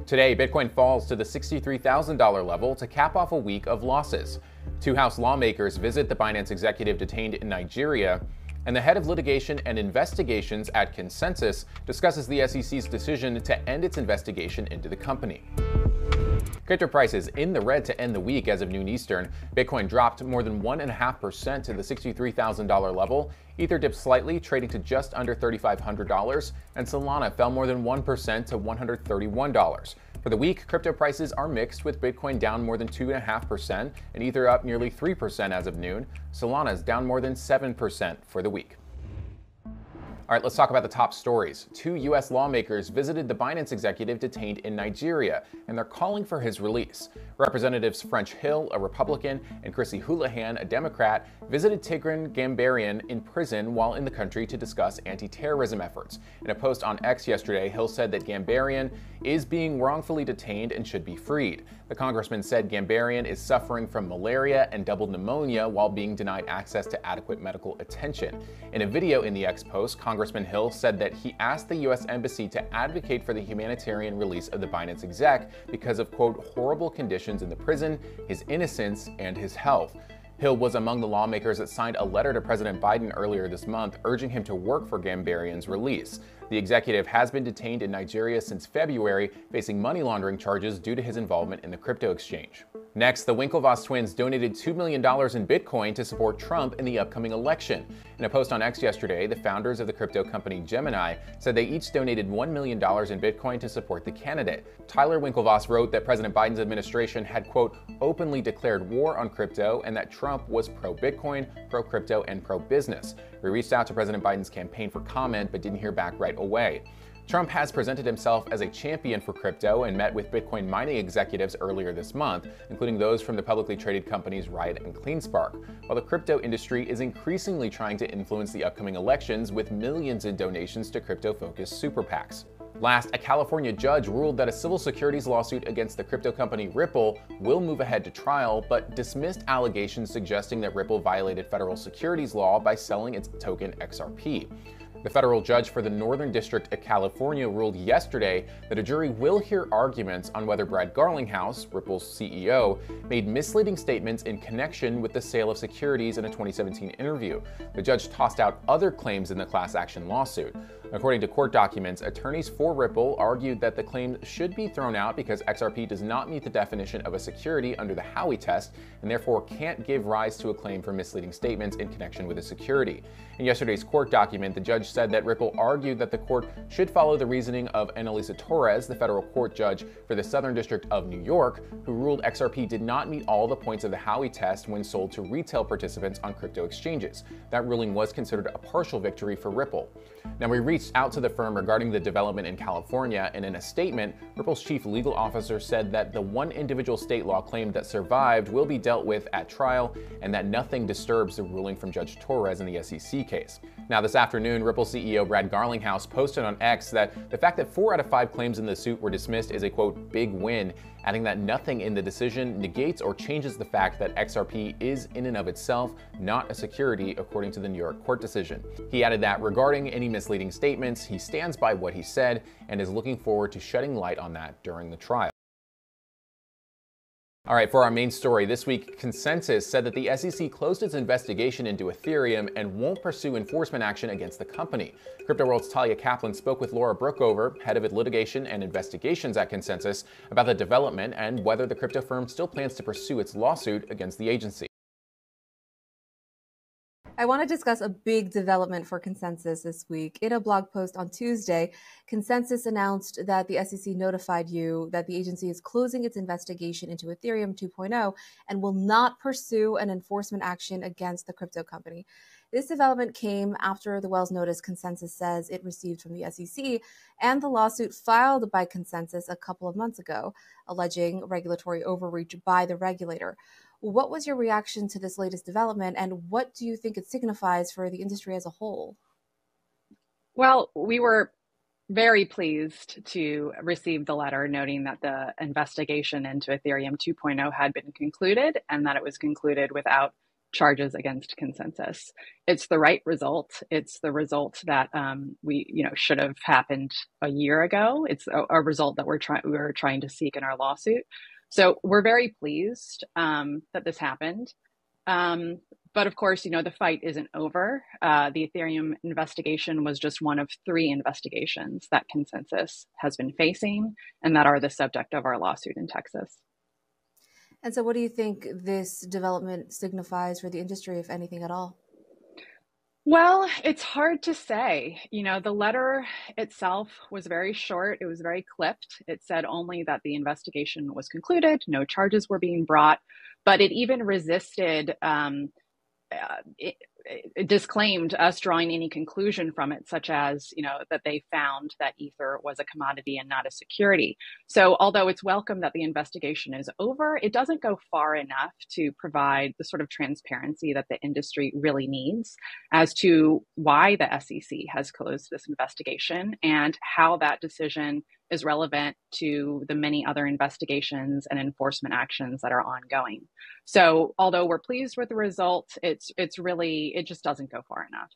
Today, Bitcoin falls to the $63,000 level to cap off a week of losses. Two House lawmakers visit the Binance executive detained in Nigeria, and the head of litigation and investigations at Consensus discusses the SEC's decision to end its investigation into the company. Crypto prices in the red to end the week as of noon Eastern. Bitcoin dropped more than 1.5% to the $63,000 level. Ether dipped slightly, trading to just under $3,500, and Solana fell more than 1% to $131. For the week, crypto prices are mixed, with Bitcoin down more than 2.5% and Ether up nearly 3% as of noon. Solana is down more than 7% for the week. All right, let's talk about the top stories. Two U.S. lawmakers visited the Binance executive detained in Nigeria, and they're calling for his release. Representatives French Hill, a Republican, and Chrissy Houlihan, a Democrat, visited Tigran Gambaryan in prison while in the country to discuss anti-terrorism efforts. In a post on X yesterday, Hill said that Gambaryan is being wrongfully detained and should be freed. The congressman said Gambaryan is suffering from malaria and double pneumonia while being denied access to adequate medical attention. In a video in the X post, Congressman Hill said that he asked the U.S. Embassy to advocate for the humanitarian release of the Binance exec because of, quote, horrible conditions in the prison, his innocence, and his health. Hill was among the lawmakers that signed a letter to President Biden earlier this month urging him to work for Gambaryan's release. The executive has been detained in Nigeria since February, facing money laundering charges due to his involvement in the crypto exchange. Next, the Winklevoss twins donated $2 million in Bitcoin to support Trump in the upcoming election. In a post on X yesterday, the founders of the crypto company Gemini said they each donated $1 million in Bitcoin to support the candidate. Tyler Winklevoss wrote that President Biden's administration had, quote, openly declared war on crypto and that Trump was pro-Bitcoin, pro-crypto, and pro-business. We reached out to President Biden's campaign for comment but didn't hear back right away. Trump has presented himself as a champion for crypto and met with Bitcoin mining executives earlier this month, including those from the publicly traded companies Riot and CleanSpark, while the crypto industry is increasingly trying to influence the upcoming elections with millions in donations to crypto-focused super PACs. Last, a California judge ruled that a civil securities lawsuit against the crypto company Ripple will move ahead to trial, but dismissed allegations suggesting that Ripple violated federal securities law by selling its token XRP. The federal judge for the Northern District of California ruled yesterday that a jury will hear arguments on whether Brad Garlinghouse, Ripple's CEO, made misleading statements in connection with the sale of securities in a 2017 interview. The judge tossed out other claims in the class action lawsuit. According to court documents, attorneys for Ripple argued that the claims should be thrown out because XRP does not meet the definition of a security under the Howey test and therefore can't give rise to a claim for misleading statements in connection with a security. In yesterday's court document, the judge said that Ripple argued that the court should follow the reasoning of Annalisa Torres, the federal court judge for the Southern District of New York, who ruled XRP did not meet all the points of the Howey test when sold to retail participants on crypto exchanges. That ruling was considered a partial victory for Ripple. Now, we reached out to the firm regarding the development in California, and in a statement, Ripple's chief legal officer said that the one individual state law claim that survived will be dealt with at trial and that nothing disturbs the ruling from Judge Torres in the SEC case. Now, this afternoon, Ripple CEO Brad Garlinghouse posted on X that the fact that 4 out of 5 claims in the suit were dismissed is a, quote, big win, adding that nothing in the decision negates or changes the fact that XRP is in and of itself not a security, according to the New York court decision. He added that regarding any misleading statements, he stands by what he said and is looking forward to shedding light on that during the trial. All right, for our main story this week, Consensus said that the SEC closed its investigation into Ethereum and won't pursue enforcement action against the company. Crypto World's Talia Kaplan spoke with Laura Brookover, head of litigation and investigations at Consensus, about the development and whether the crypto firm still plans to pursue its lawsuit against the agency. I want to discuss a big development for Consensus this week. In a blog post on Tuesday, Consensus announced that the SEC notified you that the agency is closing its investigation into Ethereum 2.0 and will not pursue an enforcement action against the crypto company. This development came after the Wells notice Consensus says it received from the SEC and the lawsuit filed by Consensus a couple of months ago, alleging regulatory overreach by the regulator. What was your reaction to this latest development, and what do you think it signifies for the industry as a whole? Well, we were very pleased to receive the letter noting that the investigation into Ethereum 2.0 had been concluded and that it was concluded without charges against Consensus. It's the right result. It's the result that should have happened a year ago. It's a result that we're trying to seek in our lawsuit. So we're very pleased that this happened. But of course, the fight isn't over. The Ethereum investigation was just one of 3 investigations that Consensus has been facing and that are the subject of our lawsuit in Texas. And so what do you think this development signifies for the industry, if anything at all? Well, it's hard to say. The letter itself was very short. It was very clipped. It said only that the investigation was concluded, no charges were being brought, but it even resisted it disclaimed us drawing any conclusion from it, such as, that they found that Ether was a commodity and not a security. So although it's welcome that the investigation is over, it doesn't go far enough to provide the sort of transparency that the industry really needs as to why the SEC has closed this investigation and how that decision is relevant to the many other investigations and enforcement actions that are ongoing. So although we're pleased with the result, it just doesn't go far enough.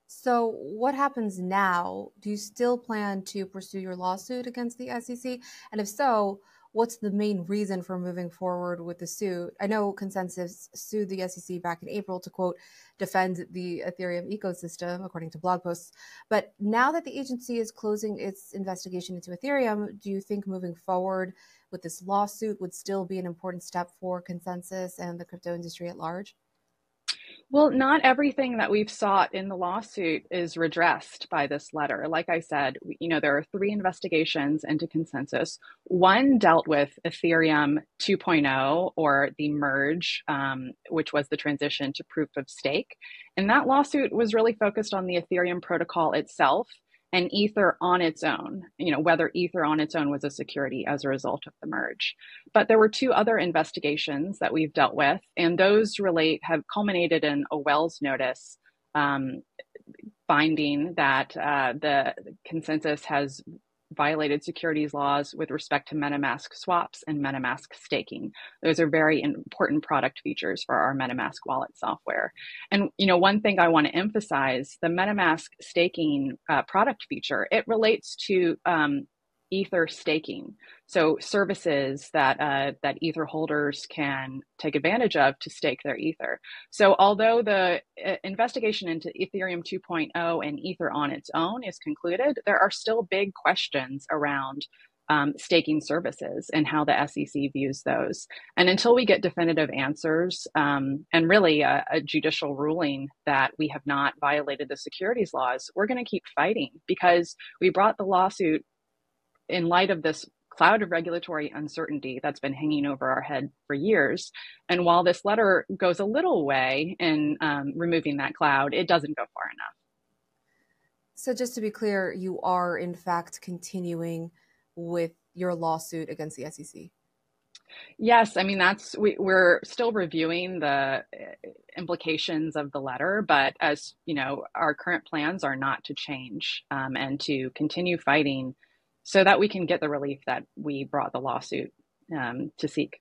So what happens now? Do you still plan to pursue your lawsuit against the SEC? And if so, what's the main reason for moving forward with the suit? I know Consensus sued the SEC back in April to, quote, defend the Ethereum ecosystem, according to blog posts. But now that the agency is closing its investigation into Ethereum, do you think moving forward with this lawsuit would still be an important step for Consensus and the crypto industry at large? Well, not everything that we've sought in the lawsuit is redressed by this letter. Like I said, there are 3 investigations into Consensus. One dealt with Ethereum 2.0, or the merge, which was the transition to proof of stake. And that lawsuit was really focused on the Ethereum protocol itself and Ether on its own, whether Ether on its own was a security as a result of the merge. But there were 2 other investigations that we've dealt with, and those have culminated in a Wells notice finding that the Consensus has violated securities laws with respect to MetaMask swaps and MetaMask staking. Those are very important product features for our MetaMask wallet software. And one thing I want to emphasize, the MetaMask staking product feature, it relates to Ether staking. So services that Ether holders can take advantage of to stake their Ether. So although the investigation into Ethereum 2.0 and Ether on its own is concluded, there are still big questions around staking services and how the SEC views those. And until we get definitive answers and really a judicial ruling that we have not violated the securities laws, we're going to keep fighting, because we brought the lawsuit in light of this cloud of regulatory uncertainty that's been hanging over our head for years. And while this letter goes a little way in removing that cloud, it doesn't go far enough. So just to be clear, you are in fact continuing with your lawsuit against the SEC? Yes, I mean, we're still reviewing the implications of the letter, but as you know, our current plans are not to change and to continue fighting so that we can get the relief that we brought the lawsuit to seek.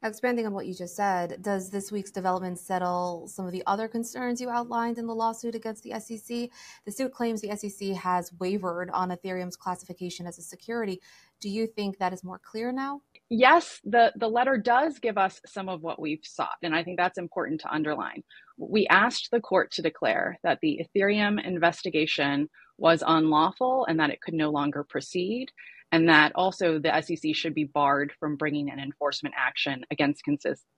Expanding on what you just said, does this week's development settle some of the other concerns you outlined in the lawsuit against the SEC? The suit claims the SEC has wavered on Ethereum's classification as a security. Do you think that is more clear now? Yes, the letter does give us some of what we've sought, and I think that's important to underline. We asked the court to declare that the Ethereum investigation was unlawful and that it could no longer proceed, and that also the SEC should be barred from bringing an enforcement action against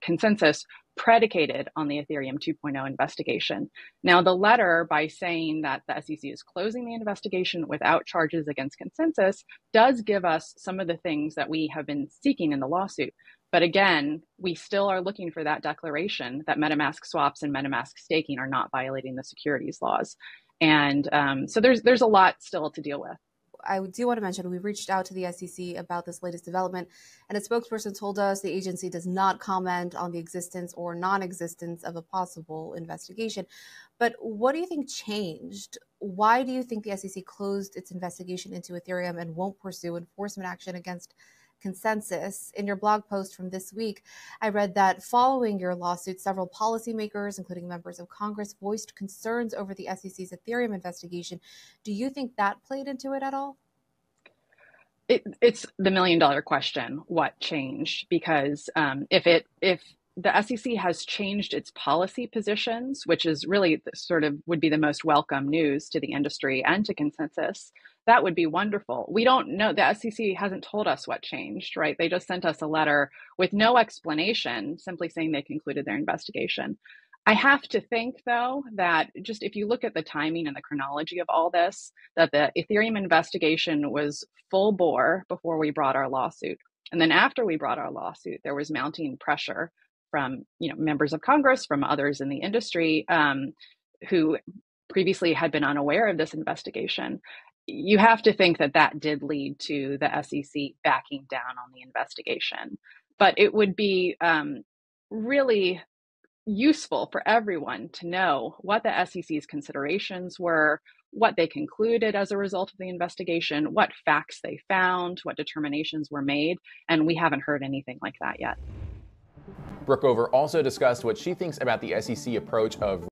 Consensus predicated on the Ethereum 2.0 investigation. Now, the letter, by saying that the SEC is closing the investigation without charges against Consensus, does give us some of the things that we have been seeking in the lawsuit. But again, we still are looking for that declaration that MetaMask swaps and MetaMask staking are not violating the securities laws. And so there's a lot still to deal with. I do want to mention we reached out to the SEC about this latest development, and a spokesperson told us the agency does not comment on the existence or non-existence of a possible investigation. But what do you think changed? Why do you think the SEC closed its investigation into Ethereum and won't pursue enforcement action against Consensus. In your blog post from this week, I read that following your lawsuit, several policymakers, including members of Congress, voiced concerns over the SEC's Ethereum investigation. Do you think that played into it at all? It's the $1,000,000 question, what changed? Because if the SEC has changed its policy positions, which is really sort of would be the most welcome news to the industry and to Consensus, that would be wonderful. We don't know. The SEC hasn't told us what changed, right? They just sent us a letter with no explanation, simply saying they concluded their investigation. I have to think, though, that just if you look at the timing and the chronology of all this, that the Ethereum investigation was full bore before we brought our lawsuit. And then after we brought our lawsuit, there was mounting pressure from members of Congress, from others in the industry who previously had been unaware of this investigation. You have to think that that did lead to the SEC backing down on the investigation. But it would be really useful for everyone to know what the SEC's considerations were, what they concluded as a result of the investigation, what facts they found, what determinations were made, and we haven't heard anything like that yet. Brookover also discussed what she thinks about the SEC approach of